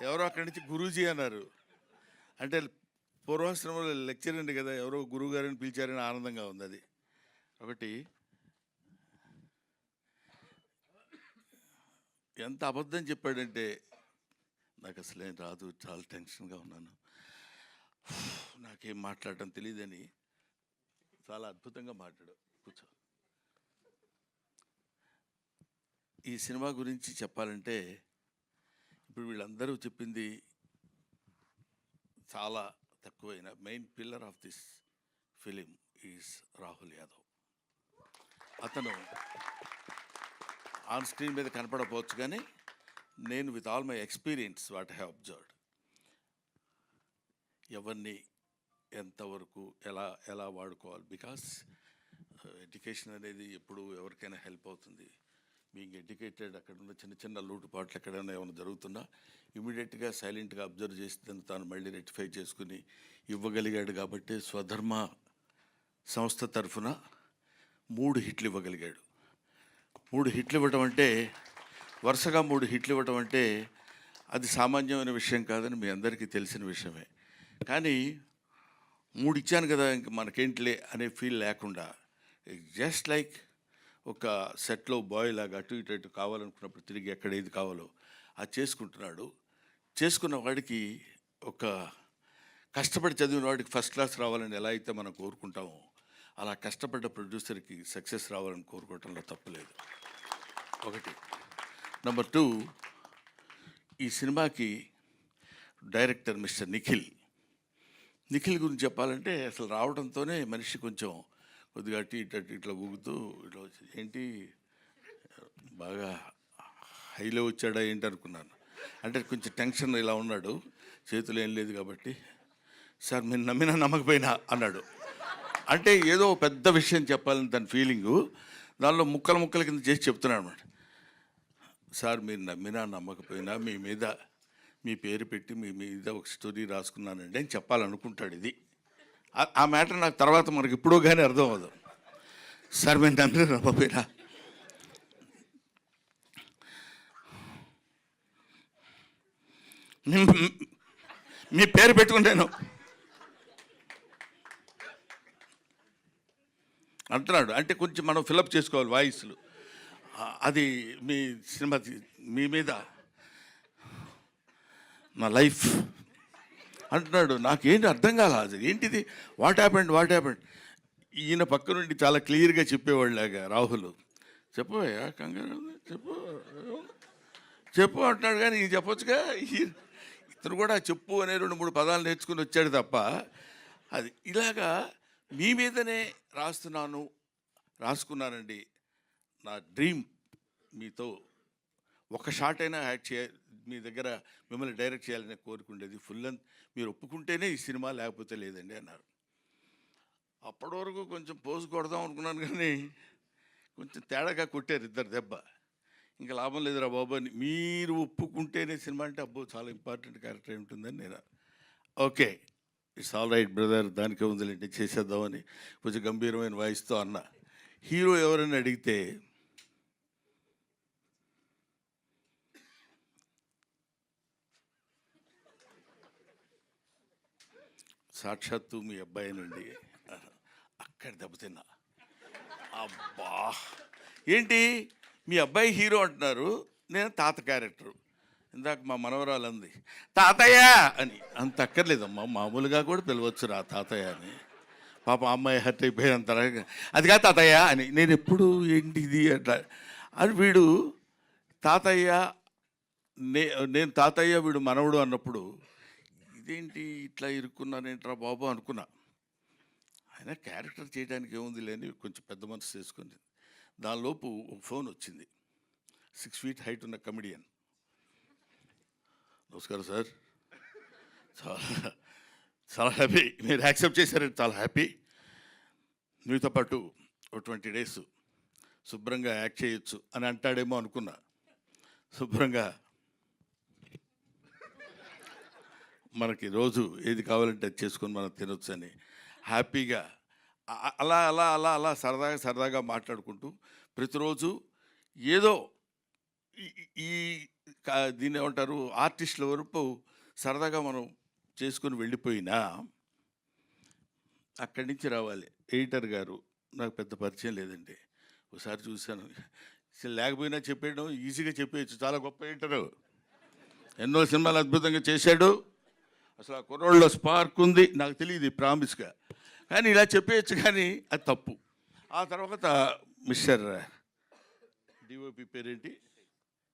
ఎవరో అక్కడి నుంచి గురూజీ అన్నారు. అంటే పూర్వాశ్రమంలో లెక్చర్ అండి కదా, ఎవరో గురువు గారిని పిలిచారని ఆనందంగా ఉంది. అది ఒకటి. ఎంత అబద్ధం చెప్పాడంటే నాకు అసలేం రాదు, చాలా టెన్షన్గా ఉన్నాను, నాకేం మాట్లాడటం తెలియదని చాలా అద్భుతంగా మాట్లాడాడు. కూర్చో. ఈ సినిమా గురించి చెప్పాలంటే ఇప్పుడు వీళ్ళందరూ చెప్పింది చాలా తక్కువైన main pillar of this film is Rahul Yadav. అతను ఆన్ స్క్రీన్ మీద కనపడకపోవచ్చు, కానీ నేను with all my experience what I have observed, ఎవరిని ఎంతవరకు ఎలా వాడుకోవాలి. బికాస్ ఎడ్యుకేషన్ అనేది ఎప్పుడు ఎవరికైనా హెల్ప్ అవుతుంది. బీయింగ్ ఎడ్యుకేటెడ్, అక్కడ ఉన్న చిన్న చిన్న లోటుపాట్లు ఎక్కడైనా ఏమైనా జరుగుతున్నా ఇమీడియట్గా సైలెంట్గా అబ్జర్వ్ చేసి దాన్ని తాను మళ్ళీ రెక్టిఫై చేసుకుని ఇవ్వగలిగాడు. కాబట్టి స్వధర్మ సంస్థ తరఫున 3 హిట్లు ఇవ్వగలిగాడు. 3 హిట్లు ఇవ్వటం అంటే, వరుసగా 3 హిట్లు ఇవ్వటం అంటే అది సామాన్యమైన విషయం కాదని మీ అందరికీ తెలిసిన విషయమే. కానీ 3 ఇచ్చాను కదా ఇంక మనకేంటిలే అనే ఫీల్ లేకుండా, జస్ట్ లైక్ ఒక సెట్లో బాయ్ లాగా అటు ఇటు కావాలనుకున్నప్పుడు తిరిగి ఎక్కడ ఏది కావాలో అది చేసుకుంటున్నాడు. చేసుకున్న వాడికి, ఒక కష్టపడి చదివిన వాడికి ఫస్ట్ క్లాస్ రావాలని ఎలా అయితే మనం కోరుకుంటామో, అలా కష్టపడ్డ ప్రొడ్యూసర్కి సక్సెస్ రావాలని కోరుకోవటంలో తప్పులేదు. ఒకటి. నెంబర్ 2, ఈ సినిమాకి డైరెక్టర్ మిస్టర్ నిఖిల్ గురించి చెప్పాలంటే, అసలు రావడంతోనే మనిషి కొంచెం కొద్దిగా ఇట్లా ఊగుతూ ఇట్లా వచ్చి, ఏంటి బాగా హైలో వచ్చాడా ఏంటి అనుకున్నాను. అంటే కొంచెం టెన్షన్ ఇలా ఉన్నాడు, చేతులు ఏం లేదు కాబట్టి, సార్ మీరు నమ్మినా నమ్మకపోయినా అన్నాడు. అంటే ఏదో పెద్ద విషయం చెప్పాలని తన ఫీలింగు, దానిలో ముక్కల కింద చేసి చెప్తున్నాడు అన్నమాట. సార్ మీరు నమ్మినా నమ్మకపోయినా మీ పేరు పెట్టి మీ మీద ఒక స్టోరీ రాసుకున్నానండి అని చెప్పాలనుకుంటాడు. ఇది ఆ మ్యాటర్ నాకు తర్వాత మనకి ఇప్పుడు కానీ అర్థం అవ్వదు. సార్ మీరు నమ్మినా నమ్మకపోయినా మీ పేరు పెట్టుకుంటాను అంటున్నాడు. అంటే కొంచెం మనం ఫిలప్ చేసుకోవాలి వాయిస్లు. అది మీ సినిమా మీ మీద నా లైఫ్ అంటున్నాడు. నాకేంటి అర్థం కాలేదు, ఏంటిది, వాట్ హ్యాపెండ్. ఈయన పక్క నుండి చాలా క్లియర్గా చెప్పేవాళ్ళగా, రాహుల్ చెప్పవయ్యా కంగారు చెప్పు అంటున్నాడు. కానీ ఇది చెప్పొచ్చుగా. ఇతను కూడా చెప్పు అనే 2-3 పదాలు నేర్చుకుని వచ్చాడు తప్ప, అది ఇలాగా మీ మీదనే రాసుకున్నానండి. నా డ్రీమ్ మీతో ఒక షాట్ అయినా యాడ్ మీ దగ్గర మిమ్మల్ని డైరెక్ట్ చేయాలని కోరుకుండేది. ఫుల్ లెంత్ మీరు ఒప్పుకుంటేనే ఈ సినిమా, లేకపోతే లేదండి అన్నారు. అప్పటి వరకు కొంచెం పోజు కొడదాం అనుకున్నాను, కానీ కొంచెం తేడాగా కొట్టారు ఇద్దరు దెబ్బ. ఇంకా లాభం లేదురా బాబు అని, మీరు ఒప్పుకుంటేనే సినిమా అంటే అబ్బో చాలా ఇంపార్టెంట్ క్యారెక్టర్ ఉంటుందని నేను, okay it's all right brother, దానికే ఉందిలేండి చేసేద్దామని కొంచెం గంభీరమైన వాయిస్తో అన్న. హీరో ఎవరైనా అడిగితే సాక్షాత్తు మీ అబ్బాయినండి. అక్కడ దెబ్బతిన్నా. అబ్బా ఏంటి మీ అబ్బాయి హీరో అంటున్నారు, నేను తాత క్యారెక్టరు. ఇందాక మా మనవరాలు అంది తాతయ్య అని. అంత అక్కర్లేదమ్మా, మామూలుగా కూడా పిలవచ్చు రా తాతయ్య అని. పాప అమ్మాయి హర్ట్ అయిపోయినంత అది కాదు తాతయ్య అని. నేను ఎప్పుడు ఏంటి ఇది అట్లా అని, వీడు తాతయ్య నేను తాతయ్య వీడు మనవడు అన్నప్పుడు, ఇదేంటి ఇట్లా ఇరుక్కున్నానేంట్రా బాబు అనుకున్నా. ఆయన క్యారెక్టర్ చేయడానికి ఏముంది లేని కొంచెం పెద్ద మనసు చేసుకుని, దానిలోపు ఒక ఫోన్ వచ్చింది. 6 feet హైట్ ఉన్న కమెడియన్. నమస్కారం సార్, చాలా హ్యాపీ మీరు యాక్సెప్ట్ చేశారంటే చాలా హ్యాపీ. మీతో పాటు ఒక 20 days శుభ్రంగా యాక్ట్ చేయొచ్చు అని అంటాడేమో అనుకున్నా. శుభ్రంగా మనకి రోజు ఏది కావాలంటే అది చేసుకొని మనం తినొచ్చు అని హ్యాపీగా అలా అలా అలా అలా సరదాగా మాట్లాడుకుంటూ ప్రతిరోజు ఏదో ఈ దీన్ని ఏమంటారు, ఆర్టిస్టుల వరకు సరదాగా మనం చేసుకొని వెళ్ళిపోయినా అక్కడి నుంచి రావాలి. ఎడిటర్ గారు నాకు పెద్ద పరిచయం లేదండి. ఒకసారి చూశాను, అసలు లేకపోయినా చెప్పేయడం ఈజీగా చెప్పేయచ్చు. చాలా గొప్ప ఎడిటరు, ఎన్నో సినిమాలు అద్భుతంగా చేశాడు. అసలు ఆ కుర్రోళ్ళలో స్పార్క్ ఉంది, నాకు తెలియదు ప్రామిస్గా, కానీ ఇలా చెప్పేయచ్చు, కానీ అది తప్పు. ఆ తర్వాత మిస్టర్ డిఓపి పేరేంటి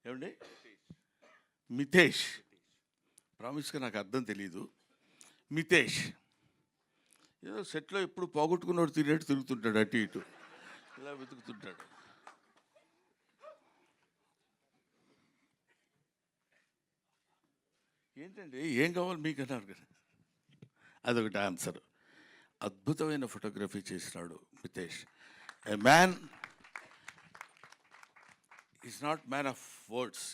ఏమండి, మితేష్. ప్రామిస్గా నాకు అర్థం తెలీదు. మితేష్ ఏదో సెట్లో ఎప్పుడు పోగొట్టుకున్నవాడు తిరిగేట్టు తిరుగుతుంటాడు, అటు ఇటు ఇలా వెతుకుతుంటాడు. ఏంటండి ఏం కావాలి మీకు అన్నారు కదా, అదొకటి ఆన్సర్. అద్భుతమైన ఫోటోగ్రఫీ చేసినాడు Mitesh. A man is not man of words,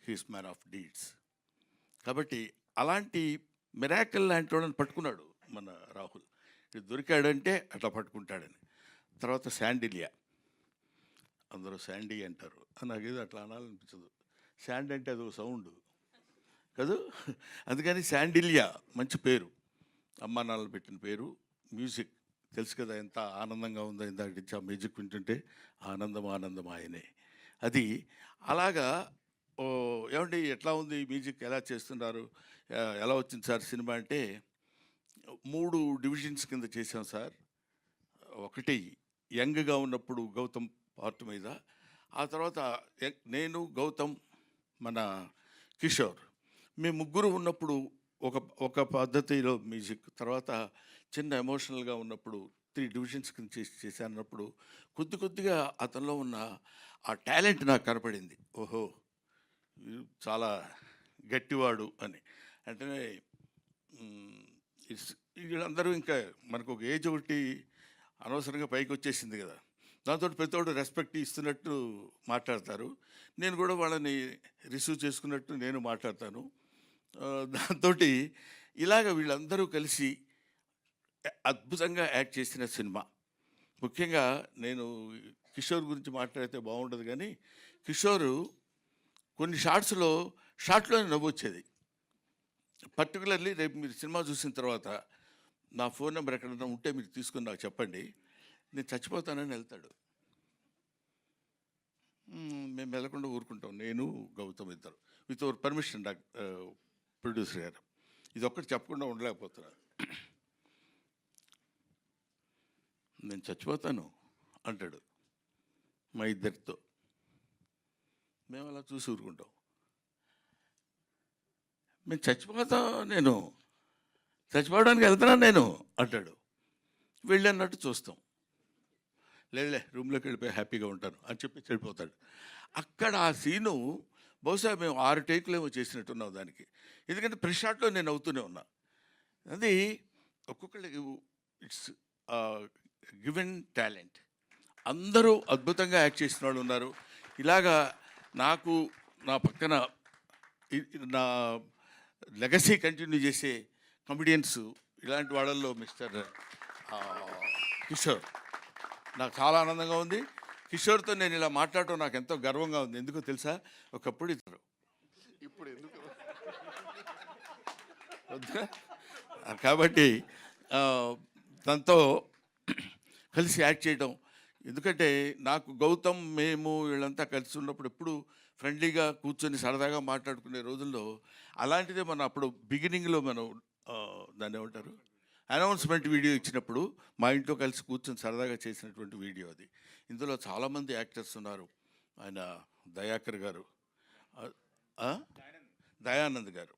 he's man of deeds. కాబట్టి అలాంటి మిరాకిల్ లాంటి వాళ్ళని పట్టుకున్నాడు మన రాహుల్. ఇది దొరికాడంటే అట్లా పట్టుకుంటాడని. తర్వాత శాండిలియా, అందరూ శాండీ అంటారు, నాకేదో అట్లా అనాలనిపించదు. శాండ్ అంటే అదొక సౌండ్ కాదు, అందుకని శాండిలియా మంచి పేరు, అమ్మా నాన్నలు పెట్టిన పేరు. మ్యూజిక్ తెలుసు కదా ఎంత ఆనందంగా ఉందో, ఇందాక నుంచి ఆ మ్యూజిక్ వింటుంటే ఆనందం ఆనందం ఆయనే. అది అలాగా. ఏమండి ఎట్లా ఉంది మ్యూజిక్, ఎలా చేస్తున్నారు, ఎలా వచ్చింది సార్ సినిమా అంటే, 3 డివిజన్స్ కింద చేసాం సార్. ఒకటి యంగ్గా ఉన్నప్పుడు గౌతమ్ పార్ట్ మీద, ఆ తర్వాత నేను గౌతమ్ మన కిషోర్, మేము ముగ్గురు ఉన్నప్పుడు ఒక పద్ధతిలో మ్యూజిక్, తర్వాత చిన్న ఎమోషనల్గా ఉన్నప్పుడు 3 డివిజన్స్ కింద చేశానప్పుడు కొద్దిగా అతనిలో ఉన్న ఆ టాలెంట్ నాకు కనపడింది. ఓహో చాలా గట్టివాడు అని. అంటే వీళ్ళందరూ ఇంకా మనకు ఒక ఏజ్ ఒకటి అనవసరంగా పైకి వచ్చేసింది కదా, దాంతో ప్రతివాడు రెస్పెక్ట్ ఇస్తున్నట్టు మాట్లాడతారు. నేను కూడా వాళ్ళని రిసీవ్ చేసుకున్నట్టు నేను మాట్లాడతాను. దాంతో ఇలాగ వీళ్ళందరూ కలిసి అద్భుతంగా యాక్ట్ చేసిన సినిమా. ముఖ్యంగా నేను కిషోర్ గురించి మాట్లాడితే బాగుండదు, కానీ కిషోరు కొన్ని షార్ట్లోనే నవ్వు వచ్చేది. పర్టికులర్లీ రేపు మీరు సినిమా చూసిన తర్వాత నా ఫోన్ నెంబర్ ఎక్కడన్నా ఉంటే మీరు తీసుకుని నాకు చెప్పండి, నేను చచ్చిపోతానని వెళ్తాడు. మేము వెళ్ళకుండా ఊరుకుంటాం, నేను గౌతమ్ ఇద్దరు, విత్ అవర్ పర్మిషన్. ప్రొడ్యూసర్ గారు ఇది ఒక్కటి చెప్పకుండా ఉండలేకపోతున్నారు. నేను చచ్చిపోతాను అంటాడు మా ఇద్దరితో. మేము అలా చూసి ఊరుకుంటాం. మేము నేను చచ్చిపోవడానికి వెళ్తున్నాను నేను అంటాడు. వెళ్ళన్నట్టు చూస్తాం. లేదులే రూమ్లోకి వెళ్ళిపోయి హ్యాపీగా ఉంటాను అని చెప్పి వెళ్ళిపోతాడు. అక్కడ ఆ సీను బహుశా మేము 6 టేకులు ఏమో చేసినట్టున్నాం దానికి, ఎందుకంటే ప్రెస్ షాట్లో నేను అవుతూనే ఉన్నా. అది ఒక్కొక్కళ్ళకి ఇట్స్ గివెన్ టాలెంట్. అందరూ అద్భుతంగా యాక్ట్ చేసిన వాళ్ళు ఉన్నారు. ఇలాగా నాకు నా పక్కన నా లెగసీ కంటిన్యూ చేసే కమెడియన్స్ ఇలాంటి వాళ్ళల్లో మిస్టర్ కిషోర్, నాకు చాలా ఆనందంగా ఉంది. కిషోర్తో నేను ఇలా మాట్లాడటం నాకు ఎంతో గర్వంగా ఉంది. ఎందుకో తెలుసా, ఒకప్పుడు ఇద్దరు, ఇప్పుడు ఎందుకు కాబట్టి తనతో కలిసి యాక్ట్ చేయడం. ఎందుకంటే నాకు గౌతమ్ మేము వీళ్ళంతా కలిసి ఉన్నప్పుడు ఎప్పుడు ఫ్రెండ్లీగా కూర్చొని సరదాగా మాట్లాడుకునే రోజుల్లో అలాంటిదే మనం అప్పుడు బిగినింగ్లో మనం దాన్ని ఏమంటారు అనౌన్స్మెంట్ వీడియో ఇచ్చినప్పుడు మా ఇంట్లో కలిసి కూర్చొని సరదాగా చేసినటువంటి వీడియో అది. ఇందులో చాలామంది యాక్టర్స్ ఉన్నారు. ఆయన దయాకర్ గారు, దయానంద్ గారు,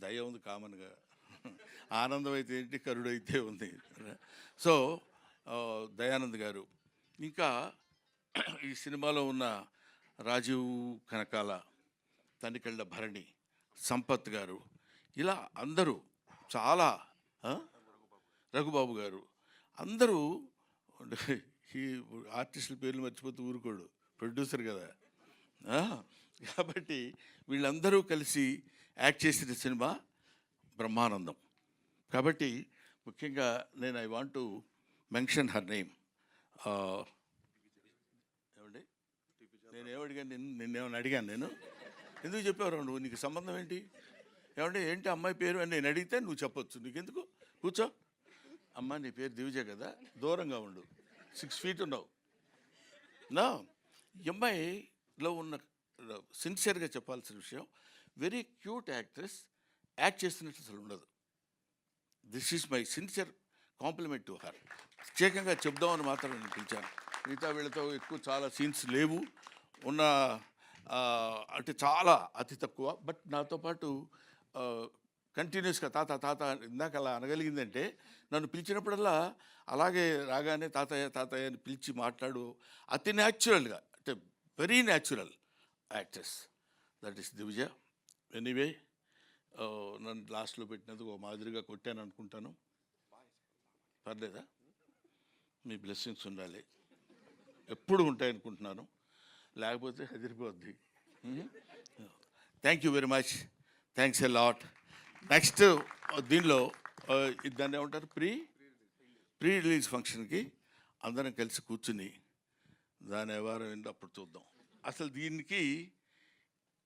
దయ ఉంది కామన్గా, ఆనందం అయితే ఏంటి, కరుడు అయితే ఉంది. సో దయానంద్ గారు, ఇంకా ఈ సినిమాలో ఉన్న రాజీవ్ కనకాల, తనికెళ్ళ భరణి, సంపత్ గారు, ఇలా అందరూ చాలా, రఘుబాబు గారు, అందరూ ఈ ఆర్టిస్టుల పేర్లు మర్చిపోతూ ఊరుకోడు, ప్రొడ్యూసర్ కదా. కాబట్టి వీళ్ళందరూ కలిసి యాక్ట్ చేసిన సినిమా బ్రహ్మానందం. కాబట్టి ముఖ్యంగా నేను I want to mention her name. ఏమండి, నేనేమడిగాను, నిన్నేమని అడిగాను నేను? ఎందుకు చెప్పావు నువ్వు? నీకు సంబంధం ఏంటి? ఏమంటే ఏంటి అమ్మాయి పేరు అని నేను అడిగితే నువ్వు చెప్పొచ్చు. నీకెందుకు? కూర్చో. అమ్మ నీ పేరు దివిజ కదా, దూరంగా ఉండు, 6 feet ఉన్నావు. నా ఈ అమ్మాయిలో ఉన్న సిన్సియర్గా చెప్పాల్సిన విషయం, వెరీ క్యూట్ యాక్ట్రెస్, యాక్ట్ చేస్తున్నట్టు అసలు ఉండదు. This is my sincere compliment to her. ప్రత్యేకంగా చెప్దామని మాత్రం నేను పిలిచాను. మిగతా వీళ్ళతో ఎక్కువ చాలా సీన్స్ లేవు, ఉన్న అంటే చాలా అతి తక్కువ. బట్ నాతో పాటు కంటిన్యూస్గా తాత తాత ఇందాక అలా అనగలిగిందంటే, నన్ను పిలిచినప్పుడల్లా అలాగే రాగానే తాతయ్య తాతయ్య అని పిలిచి మాట్లాడు, అతి న్యాచురల్గా, అంటే very natural actress. That is Divija. Anyway, నన్ను లాస్ట్లో పెట్టినందుకు ఒక మాదిరిగా కొట్టాను అనుకుంటాను. పర్లేదా? మీ బ్లెస్సింగ్స్ ఉండాలి, ఎప్పుడు ఉంటాయి అనుకుంటున్నాను, లేకపోతే హెదిరిపోద్ది. Thank you very much, thanks a lot. Next దీనిలో దాన్ని ఏమంటారు, ప్రీ రిలీజ్ ఫంక్షన్కి అందరం కలిసి కూర్చుని దాని వ్యవహారం ఏంటో అప్పుడు చూద్దాం. అసలు దీనికి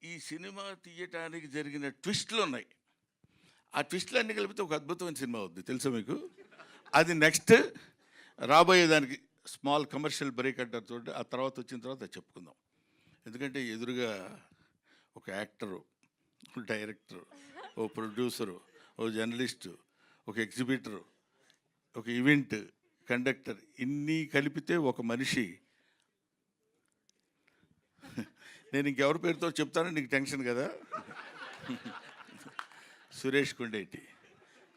ఈ సినిమా తీయటానికి జరిగిన ట్విస్ట్లు ఉన్నాయి. ఆ ట్విస్ట్లు అన్నీ కలిపితే ఒక అద్భుతమైన సినిమా అవుద్ది, తెలుసా మీకు? అది నెక్స్ట్ రాబోయేదానికి స్మాల్ కమర్షియల్ బ్రేక్ అంటారు చూడండి, ఆ తర్వాత వచ్చిన తర్వాత చెప్పుకుందాం. ఎందుకంటే ఎదురుగా ఒక యాక్టరు, డైరెక్టరు, ఓ ప్రొడ్యూసరు, ఓ జర్నలిస్టు, ఒక ఎగ్జిబిటరు, ఒక ఈవెంట్ కండక్టర్, ఇన్ని కలిపితే ఒక మనిషి. నేను ఇంకెవరి పేరుతో చెప్తానో నీకు టెన్షన్ కదా. సురేష్ కొండేటి.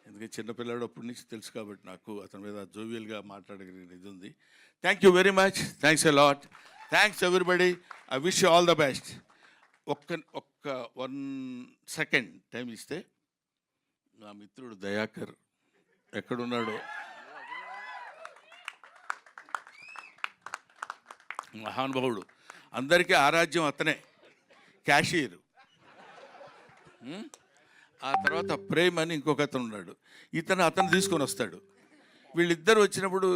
ఎందుకంటే చిన్నపిల్లాడు అప్పటి నుంచి తెలుసు కాబట్టి నాకు అతని మీద జోవియల్గా మాట్లాడగలిగిన ఇది ఉంది. Thank you very much, thanks a lot, thanks everybody. I wish you all the best. ఒక్క 1 second టైం ఇస్తే నా మిత్రుడు దయాకర్ ఎక్కడున్నాడో, మహానుభావుడు, అందరికీ ఆరాధ్యం అతనే, క్యాషియర్. ఆ తర్వాత ప్రేమ్ అని ఇంకొక అతను ఉన్నాడు, అతను తీసుకొని వస్తాడు. వీళ్ళిద్దరు వచ్చినప్పుడు